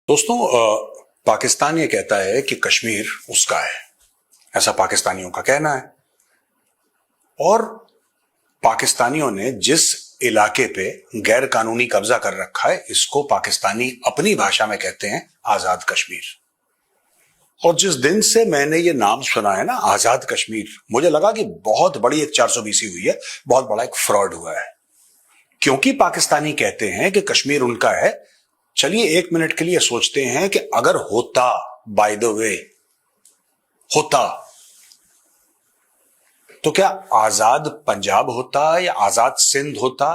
दोस्तों पाकिस्तान ये कहता है कि कश्मीर उसका है, ऐसा पाकिस्तानियों का कहना है। और पाकिस्तानियों ने जिस इलाके पे गैर कानूनी कब्जा कर रखा है, इसको पाकिस्तानी अपनी भाषा में कहते हैं आजाद कश्मीर। और जिस दिन से मैंने ये नाम सुना है ना, आजाद कश्मीर, मुझे लगा कि बहुत बड़ी एक 420 हुई है, बहुत बड़ा एक फ्रॉड हुआ है। क्योंकि पाकिस्तानी कहते हैं कि कश्मीर उनका है। चलिए एक मिनट के लिए सोचते हैं कि अगर होता, बाय द वे होता, तो क्या आजाद पंजाब होता या आजाद सिंध होता,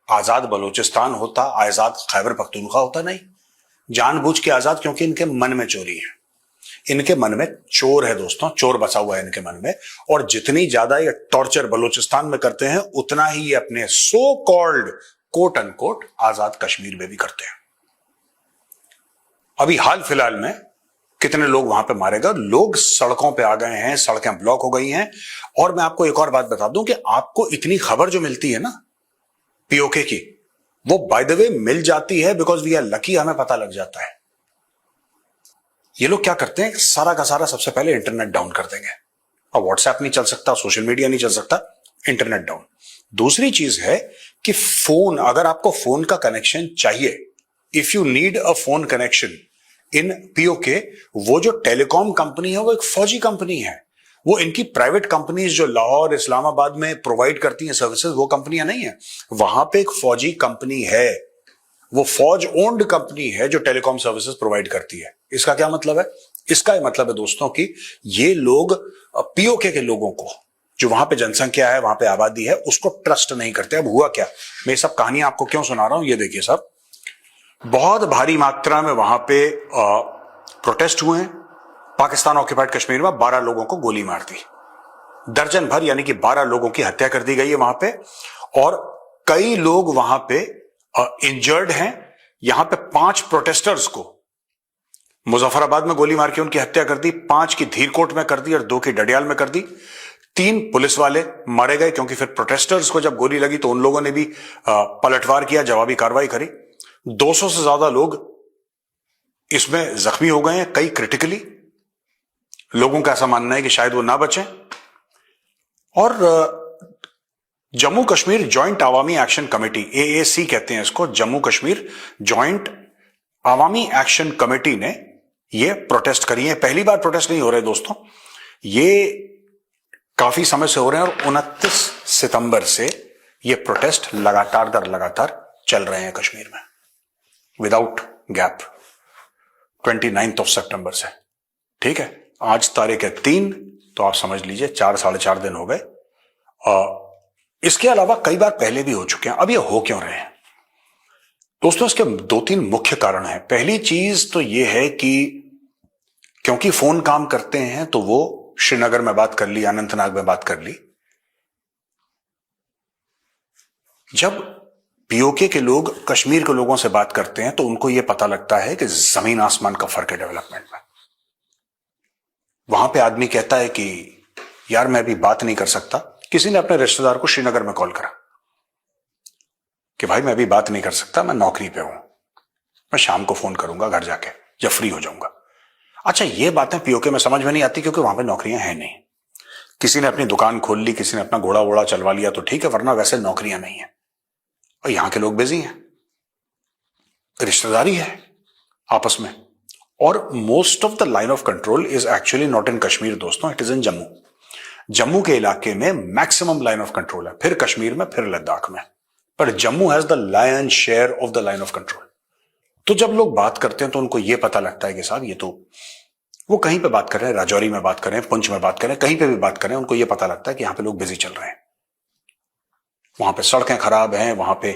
आजाद बलूचिस्तान होता, आजाद खैबर पख्तूनख्वा होता? नहीं, जानबूझ के आजाद, क्योंकि इनके मन में चोरी है, इनके मन में चोर है दोस्तों, चोर बसा हुआ है इनके मन में। और जितनी ज्यादा ये टॉर्चर बलूचिस्तान में करते हैं, उतना ही ये अपने सो कॉल्ड कोट अनकोट आजाद कश्मीर में भी करते हैं। अभी हाल फिलहाल में कितने लोग वहां पे मारे गए, लोग सड़कों पे आ गए हैं, सड़कें ब्लॉक हो गई हैं। और मैं आपको एक और बात बता दूं कि आपको इतनी खबर जो मिलती है ना पीओके की, वो बाय द वे मिल जाती है बिकॉज वी आर लकी, हमें पता लग जाता है। ये लोग क्या करते हैं, सारा का सारा सबसे पहले इंटरनेट डाउन कर देंगे। और व्हाट्सएप नहीं चल सकता, सोशल मीडिया नहीं चल सकता, इंटरनेट डाउन। दूसरी चीज है कि फोन, अगर आपको फोन का कनेक्शन चाहिए, if you need a phone connection in PoK, वो जो टेलीकॉम कंपनी है वो एक फौजी कंपनी है। वो इनकी प्राइवेट कंपनीज जो लाहौर, इस्लामाबाद में प्रोवाइड करती हैं सर्विसेज, वो कंपनियां नहीं है। वहां पे एक फौजी कंपनी है, वो फौज ओन्ड कंपनी है जो टेलीकॉम सर्विसेज प्रोवाइड करती है। इसका क्या मतलब है? इसका मतलब है दोस्तों कि ये लोग पीओके के लोगों को, जो वहां पे जनसंख्या है, वहां पे आबादी है, उसको ट्रस्ट नहीं करते। अब हुआ क्या, मैं ये सब कहानियां आपको क्यों सुना रहा हूं, ये देखिए साहब। बहुत भारी मात्रा में वहां पे प्रोटेस्ट हुए हैं। पाकिस्तान ऑक्यूपाइड कश्मीर में 12 लोगों को गोली मार दी, दर्जन भर यानी कि 12 लोगों की हत्या कर दी गई है वहां पे। और कई लोग वहां पे इंजर्ड हैं। यहां पे 5 प्रोटेस्टर्स को मुजफ्फराबाद में गोली मार के उनकी हत्या कर दी, 5 की धीरकोट में कर दी और 2 की डडियाल में कर दी। 3 पुलिस वाले मारे गए, क्योंकि फिर प्रोटेस्टर्स को जब गोली लगी तो उन लोगों ने भी पलटवार किया, जवाबी कार्रवाई करी। 200 से ज्यादा लोग इसमें जख्मी हो गए हैं, कई क्रिटिकली। लोगों का ऐसा मानना है कि शायद वो ना बचें। और Jammu Kashmir joint Awami action committee, AAC कहते हैं इसको, Jammu Kashmir joint Awami action committee ने ये प्रोटेस्ट करी है। पहली बार प्रोटेस्ट नहीं हो रहे दोस्तों, ये काफी समय से हो रहे हैं। और 29 सितंबर से ये प्रोटेस्ट लगातार दर लगातार चल रहे हैं कश्मीर में, विदाउट गैप, 29 सितंबर से। ठीक है, आज तारीख है 3, तो आप समझ लीजिए 4-4.5 दिन हो गए। इसके अलावा कई बार पहले भी हो चुके हैं। अब ये हो क्यों रहे हैं दोस्तों? इसके 2-3 मुख्य कारण हैं। पहली चीज तो ये है कि क्योंकि फोन काम करते हैं, तो वो श्रीनगर में बात कर ली, अनंतनाग में बात कर ली। जब पीओके के लोग कश्मीर के लोगों से बात करते हैं, तो उनको यह पता लगता है कि जमीन आसमान का फर्क है डेवलपमेंट में। वहां पे आदमी कहता है कि यार मैं अभी बात नहीं कर सकता। किसी ने अपने रिश्तेदार को श्रीनगर में कॉल करा कि भाई मैं अभी बात नहीं कर सकता, मैं नौकरी पे हूं, मैं शाम को फोन करूंगा घर जाके जब फ्री हो जाऊंगा। अच्छा, ये बातें पीओके में समझ में नहीं आती, क्योंकि वहां पे नौकरियां हैं नहीं। किसी ने अपनी दुकान खोल ली, किसी ने अपना घोड़ा वोड़ा चलवा लिया तो ठीक है, वरना वैसे नौकरियां नहीं है। और यहां के लोग बिजी हैं, रिश्तेदारी है आपस में। और most of the line of control is actually not in Kashmir दोस्तों, it is in Jammu. Jammu के इलाके में मैक्सिमम लाइन ऑफ कंट्रोल है, फिर कश्मीर में, फिर लद्दाख में। पर Jammu has the lion share of the line of control. तो जब लोग बात करते हैं तो उनको यह पता लगता है कि साहब ये तो, वो कहीं पे बात कर रहे हैं, राजौरी में बात कर रहे हैं, पुंछ में बात कर रहे हैं, कहीं पे भी बात कर रहे हैं, उनको यह पता लगता है कि यहां पे लोग बिजी चल रहे हैं। वहां पे सड़कें खराब हैं, वहां पे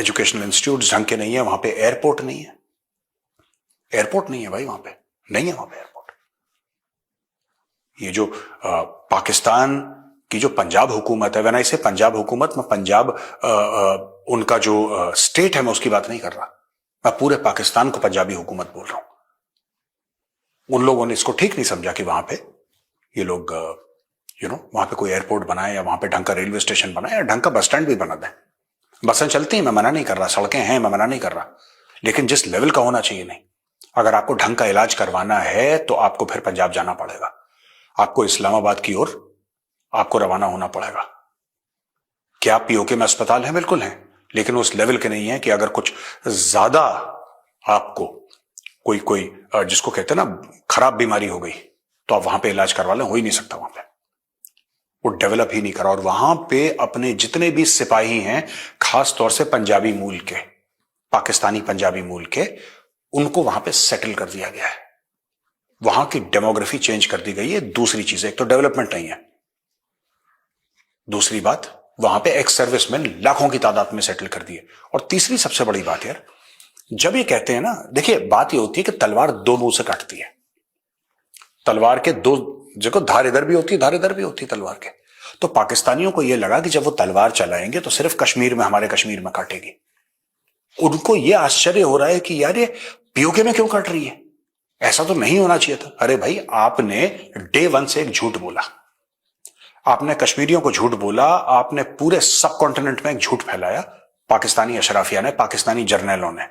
एजुकेशनल इंस्टीट्यूट ढंग के नहीं है, वहां पे एयरपोर्ट नहीं है। एयरपोर्ट नहीं है भाई, वहां पे नहीं है, वहां पे एयरपोर्ट। ये जो पाकिस्तान की जो पंजाब हुकूमत है, व्हेन आई से पंजाब हुकूमत, मैं पंजाब उनका जो स्टेट है मैं उसकी बात नहीं कर रहा, मैं पूरे पाकिस्तान को पंजाबी हुकूमत बोल रहा हूं। उन लोगों ने इसको ठीक नहीं समझा कि वहां पे ये लोग वहां पे कोई एयरपोर्ट बनाए, या वहां पे ढंग का रेलवे स्टेशन बनाए, या ढंग का बस स्टैंड भी बना दें। बसें चलती हैं, मैं मना नहीं कर रहा, सड़कें हैं, मैं मना नहीं कर रहा, लेकिन जिस लेवल का होना चाहिए नहीं। अगर आपको ढंग का इलाज करवाना है तो आपको फिर पंजाब जाना पड़ेगा, आपको इस्लामाबाद की ओर आपको रवाना होना पड़ेगा। क्या पीओके में अस्पताल है? बिल्कुल है, लेकिन उस लेवल के नहीं है कि अगर कुछ ज्यादा आपको कोई जिसको कहते हैं ना खराब बीमारी हो गई तो आप वहां पे इलाज करवा लें, हो ही नहीं सकता वहां पे, वो डेवलप ही नहीं करा। और वहां पे अपने जितने भी सिपाही हैं, खास तौर से पंजाबी मूल के, पाकिस्तानी पंजाबी मूल के, उनको वहां पे सेटल कर दिया गया है। वहां की डेमोग्राफी चेंज कर दी गई है। दूसरी चीज, एक तो डेवलपमेंट नहीं है, दूसरी बात वहां पे एक्स सर्विसमैन लाखों की तादाद में सेटल कर दिए। और तीसरी सबसे बड़ी बात यार, जब ये कहते हैं ना, देखिए बात ये होती है कि तलवार दो मुंह से काटती है। तलवार के दो जगह धार इधर भी होती है, धार इधर भी होती है तलवार के। तो पाकिस्तानियों को यह लगा कि जब वो तलवार चलाएंगे तो सिर्फ कश्मीर में, हमारे कश्मीर में काटेगी। उनको यह आश्चर्य हो रहा है कि यार ये पीओके में क्यों काट रही है, ऐसा तो नहीं होना चाहिए था। अरे भाई, आपने डे वन से एक झूठ बोला, आपने कश्मीरियों को झूठ बोला, आपने पूरे सब कॉन्टिनेंट में एक झूठ फैलाया, पाकिस्तानी अशराफिया ने, पाकिस्तानी जर्नलों ने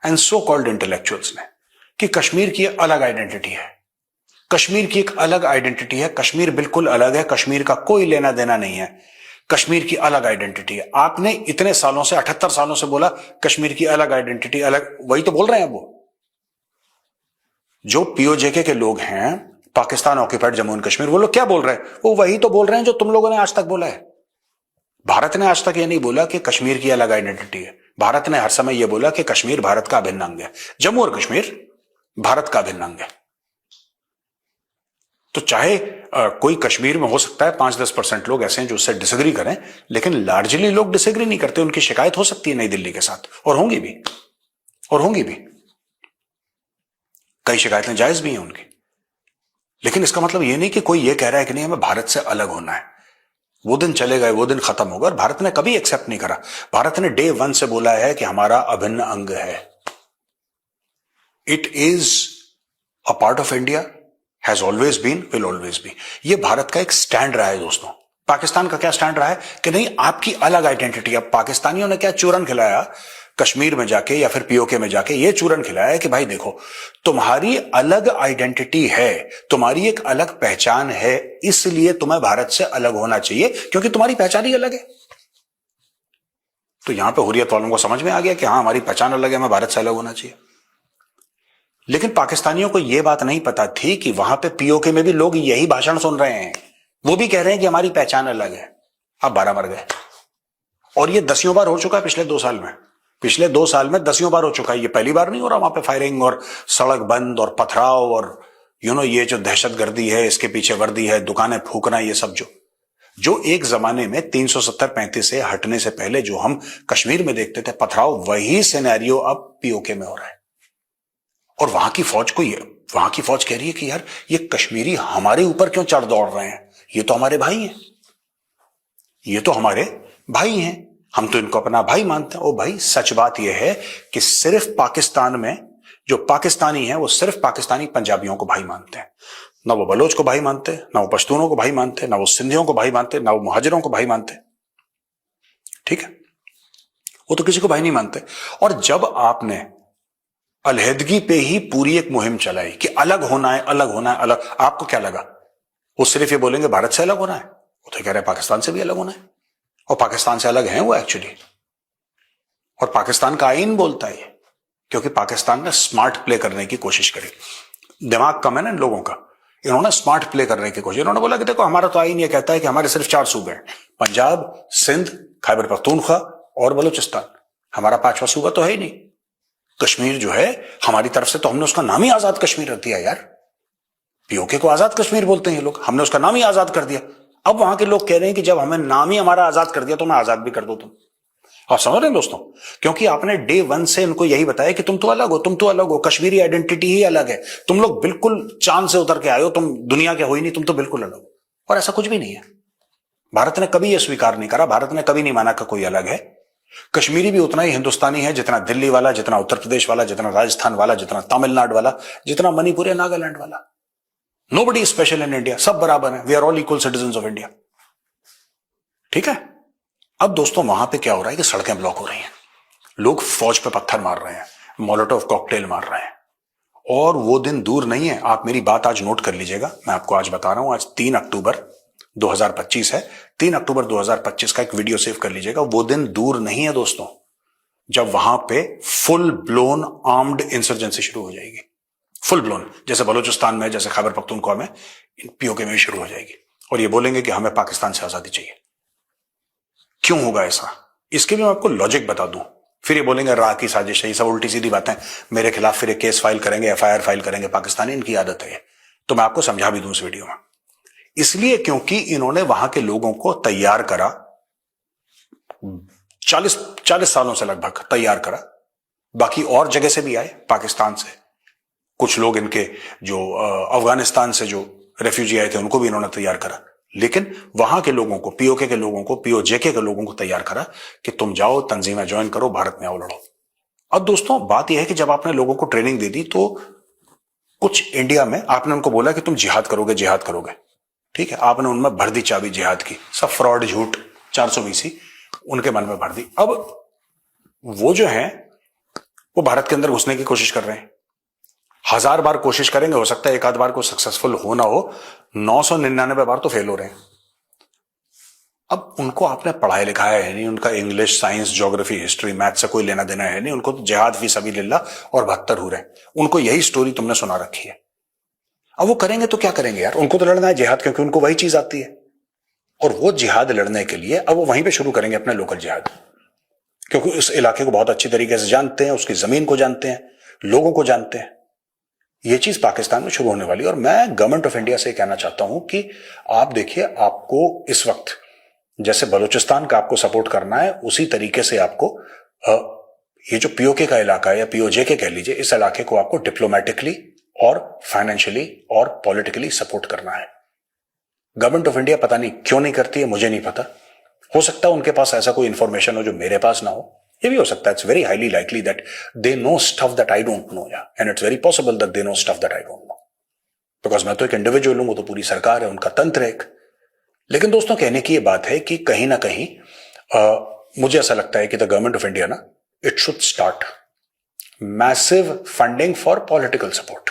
एंड सो कॉल्ड इंटेलेक्चुअल्स ने, कि कश्मीर की अलग आइडेंटिटी है, कश्मीर की एक अलग आइडेंटिटी है, कश्मीर बिल्कुल अलग है, कश्मीर का कोई लेना देना नहीं है, कश्मीर की अलग आइडेंटिटी है। आपने इतने सालों से, 78 सालों से बोला कश्मीर की अलग आइडेंटिटी, अलग, वही तो बोल रहे हैं वो जो पीओजेके के लोग हैं, पाकिस्तान ऑक्यूपाइड जम्मू एंड कश्मीर, वो लोग क्या बोल रहे हैं? वो वही तो बोल रहे हैं जो तुम लोगों ने आज तक बोला है। भारत ने आज तक ये नहीं बोला कि कश्मीर की अलग आइडेंटिटी है। भारत ने हर समय यह बोला कि कश्मीर भारत का अभिन्न अंग है, जम्मू और कश्मीर भारत का अभिन्न अंग है। तो चाहे कोई कश्मीर में हो सकता है 5-10% लोग ऐसे हैं जो उससे डिसएग्री करें, लेकिन लार्जली लोग डिसएग्री नहीं करते। उनकी शिकायत हो सकती है नई दिल्ली के साथ, और होंगी भी, और होंगी भी, कई शिकायतें जायज भी हैं उनकी। लेकिन इसका मतलब यह नहीं कि कोई यह कह रहा है कि नहीं हमें भारत से अलग होना है। वो दिन चले गए, वो दिन खत्म होगा। और भारत ने कभी एक्सेप्ट नहीं करा। भारत ने डे वन से बोला है कि हमारा अभिन्न अंग है, it is a part of India, has always been, will always be. ये भारत का एक स्टैंड रहा है दोस्तों। पाकिस्तान का क्या स्टैंड रहा है कि नहीं, आपकी अलग आइडेंटिटी। अब पाकिस्तानियों ने क्या चूरन खिलाया कश्मीर में जाके या फिर पीओके में जाके, ये चूरन खिलाया कि भाई देखो, तुम्हारी अलग आइडेंटिटी है, तुम्हारी एक अलग पहचान है, इसलिए तुम्हें भारत से अलग होना चाहिए क्योंकि तुम्हारी पहचान ही अलग है। तो यहां पे हुर्रियत वालों को समझ में आ गया कि हाँ, हमारी पहचान अलग है, हमें भारत से अलग होना चाहिए। लेकिन पाकिस्तानियों को यह बात नहीं पता थी कि वहां पे पीओके में भी लोग यही भाषण सुन रहे हैं, वो भी कह रहे हैं कि हमारी पहचान अलग है। अब 12 मर गए। और ये 10वीं बार हो चुका है पिछले 2 साल में। पिछले 2 साल में 10वीं बार हो चुका है। ये पहली बार नहीं हो रहा वहां पे फायरिंग और सड़क बंद और पथराव और ये जो दहशतगर्दी है, इसके पीछे वर्दी है, दुकानें फूकना, ये सब जो एक जमाने में 370-35 से हटने से पहले जो हम कश्मीर में देखते थे पथराव, वही सिनेरियो अब पीओके में हो रहा है। और वहां की फौज कह रही है कि यार ये कश्मीरी हमारे ऊपर क्यों चढ़ दौड़ रहे हैं, ये तो हमारे भाई हैं, ये तो हमारे भाई हैं, हम तो इनको अपना भाई मानते हैं। ओ भाई, सच बात यह है कि सिर्फ पाकिस्तान में जो पाकिस्तानी है वो सिर्फ पाकिस्तानी पंजाबियों को भाई मानते हैं। ना वो बलोच को भाई मानते, ना वो पश्तूनों को भाई मानते, ना वो सिंधियों को भाई मानते, ना वो मुहाजिरों को भाई मानते। ठीक है, वो तो किसी को भाई नहीं मानते। और जब आपने अलहदगी पे ही पूरी एक मुहिम चलाई कि अलग होना है, अलग होना है, अलग, आपको क्या लगा वो सिर्फ ये बोलेंगे भारत से अलग होना है? वो तो कह रहे हैं पाकिस्तान से भी अलग होना है, और पाकिस्तान से अलग हैं वो एक्चुअली। और पाकिस्तान का आईन बोलता है ये, क्योंकि पाकिस्तान ने स्मार्ट प्ले करने की कोशिश करी। दिमाग कम है ना इन लोगों का, इन्होंने स्मार्ट प्ले करने की कोशिश। इन्होंने बोला कि देखो हमारा तो आईन ये कहता है कि हमारे सिर्फ 4 सूबे हैं, पंजाब, सिंध, खैबर पख्तूनख्वा और बलूचिस्तान। हमारा 5वां सूबा तो है ही नहीं। कश्मीर जो है हमारी तरफ से तो हमने उसका नाम ही आजाद कश्मीर रख दिया यार। पीओके को आजाद कश्मीर बोलते हैं ये लोग, हमने उसका नाम ही आजाद कर दिया। अब वहां के लोग कह रहे हैं कि जब हमें नाम ही हमारा आजाद कर दिया तो मैं आजाद भी कर दो तुम। आप समझ रहे हैं दोस्तों? क्योंकि आपने डे वन से इनको यही बताया कि तुम तो अलग हो, तुम तो अलग हो, कश्मीरी आइडेंटिटी ही अलग है, तुम लोग बिल्कुल चांद से उतर के आए हो, तुम दुनिया के हो ही नहीं, तुम तो बिल्कुल अलग हो। और ऐसा कुछ भी नहीं है। भारत ने कभी यह स्वीकार नहीं करा, भारत ने कभी नहीं माना कि कोई अलग है। कश्मीरी भी उतना ही हिंदुस्तानी है जितना दिल्ली वाला, जितना उत्तर प्रदेश वाला, जितना राजस्थान वाला, जितना तमिलनाडु वाला, जितना मणिपुर या नागालैंड वाला। नोबडी स्पेशल इन इंडिया, सब बराबर है। We are all equal citizen of India. ठीक है। अब दोस्तों वहां पे क्या हो रहा है कि सड़कें ब्लॉक हो रही हैं, लोग फौज पे पत्थर मार रहे हैं, मोलोटोव कॉकटेल मार रहे हैं, और वो दिन दूर नहीं है। आप मेरी बात आज नोट कर लीजिएगा, मैं आपको आज बता रहा हूं, आज 3 अक्टूबर 2025 है। 3 अक्टूबर 2025 का एक वीडियो सेव कर लीजिएगा। वो दिन दूर नहीं है दोस्तों जब वहां पे फुल ब्लोन आर्म्ड इंसर्जेंसी शुरू हो जाएगी। फुल ब्लोन, जैसे बलूचिस्तान में, जैसे खैबर पख्तूनख्वा में, पीओके में शुरू हो जाएगी। और ये बोलेंगे कि हमें पाकिस्तान से आजादी चाहिए। क्यों होगा ऐसा, इसके भी मैं आपको लॉजिक बता दूं। फिर ये बोलेंगे राह की साजिश है, ये सब उल्टी सीधी बातें, मेरे खिलाफ फिर एक केस फाइल करेंगे, एफआईआर फाइल करेंगे। पाकिस्तानी, इनकी आदत है। तो मैं आपको समझा भी दूं इस वीडियो में। इसलिए क्योंकि इन्होंने वहां के लोगों को तैयार करा, 40 सालों से लगभग तैयार करा। बाकी और जगह से भी आए, पाकिस्तान से कुछ लोग, इनके जो अफगानिस्तान से जो रेफ्यूजी आए थे उनको भी इन्होंने तैयार करा। लेकिन वहां के लोगों को, पीओके के लोगों को, पीओजेके के लोगों को तैयार करा कि तुम जाओ, तंजीमें ज्वाइन करो, भारत में आओ, लड़ो। अब दोस्तों बात यह है कि जब आपने लोगों को ट्रेनिंग दे दी तो कुछ इंडिया में आपने उनको बोला कि तुम जिहाद करोगे, जिहाद करोगे। ठीक है, आपने उनमें भर दी चाबी जिहाद की, सब फ्रॉड, झूठ, 420 उनके मन में भर दी। अब वो जो है वो भारत के अंदर घुसने की कोशिश कर रहे हैं। 1000 बार कोशिश करेंगे, हो सकता है एक आध बार को सक्सेसफुल हो ना हो, 999 बार तो फेल हो रहे हैं। अब उनको आपने पढ़ाया लिखाया है नहीं, उनका English, science, geography, history, math से कोई लेना देना है नहीं। उनको तो जिहाद फी सबिलिल्लाह और 72 हो रहे हैं। उनको यही स्टोरी तुमने सुना रखी है। अब वो करेंगे तो क्या करेंगे यार, उनको तो लड़ना है जिहाद, क्योंकि उनको वही चीज आती है। और वो जिहाद लड़ने के लिए अब वो वहीं पे शुरू करेंगे अपना लोकल जिहाद, क्योंकि उस इलाके को बहुत अच्छी तरीके से जानते हैं, उसकी जमीन को जानते हैं, लोगों को जानते हैं। ये चीज पाकिस्तान में शुरू होने वाली है। और मैं गवर्नमेंट ऑफ इंडिया से कहना चाहता हूं कि आप देखिए, आपको इस वक्त जैसे बलूचिस्तान का आपको सपोर्ट करना है, उसी तरीके से आपको ये जो पीओके का इलाका है या पीओजेके कह लीजिए, इस इलाके को आपको डिप्लोमेटिकली और फाइनेंशियली और पॉलिटिकली सपोर्ट करना है। गवर्नमेंट ऑफ इंडिया पता नहीं क्यों नहीं करती है, मुझे नहीं पता। हो सकता है उनके पास ऐसा कोई इंफॉर्मेशन हो जो मेरे पास ना हो, ये भी हो सकता है। It's very highly likely that they know stuff that I don't know, and it's very possible that they know stuff that I don't know, because मैं तो एक इंडिविजुअल हूं, वो तो पूरी सरकार है, उनका तंत्र है एक। लेकिन दोस्तों कहने की ये बात है कि कहीं ना कहीं मुझे ऐसा लगता है कि द गवर्नमेंट ऑफ इंडिया ना, it should start massive funding for political support,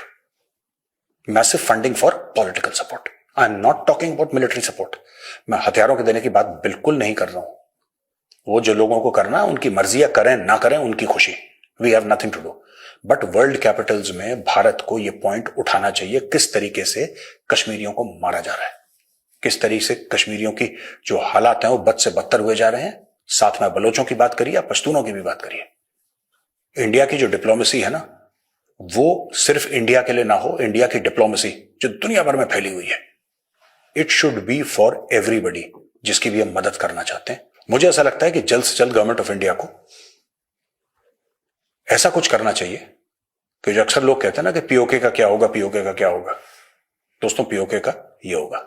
massive funding for political support. I am not talking about military support. मैं हथियारों के देने की बात बिल्कुल नहीं कर रहा हूं। वो जो लोगों को करना है उनकी मर्जी है, करें ना करें उनकी खुशी, we have nothing to do. But world capitals में भारत को यह पॉइंट उठाना चाहिए, किस तरीके से कश्मीरियों को मारा जा रहा है, किस तरीके से कश्मीरियों की जो हालात हैं वो बद से बदतर हुए जा रहे हैं। साथ में बलोचों की बात करिए, पश्तूनों की भी बात करिए। इंडिया की जो डिप्लोमेसी है ना, वो सिर्फ इंडिया के लिए ना हो, इंडिया की डिप्लोमेसी जो दुनिया भर में फैली हुई है, it should be for everybody, जिसकी भी हम मदद करना चाहते हैं। मुझे ऐसा लगता है कि जल्द से जल्द गवर्नमेंट ऑफ इंडिया को ऐसा कुछ करना चाहिए कि जो अक्सर लोग कहते हैं ना कि पीओके का क्या होगा, पीओके का क्या होगा। दोस्तों पीओके का ये होगा।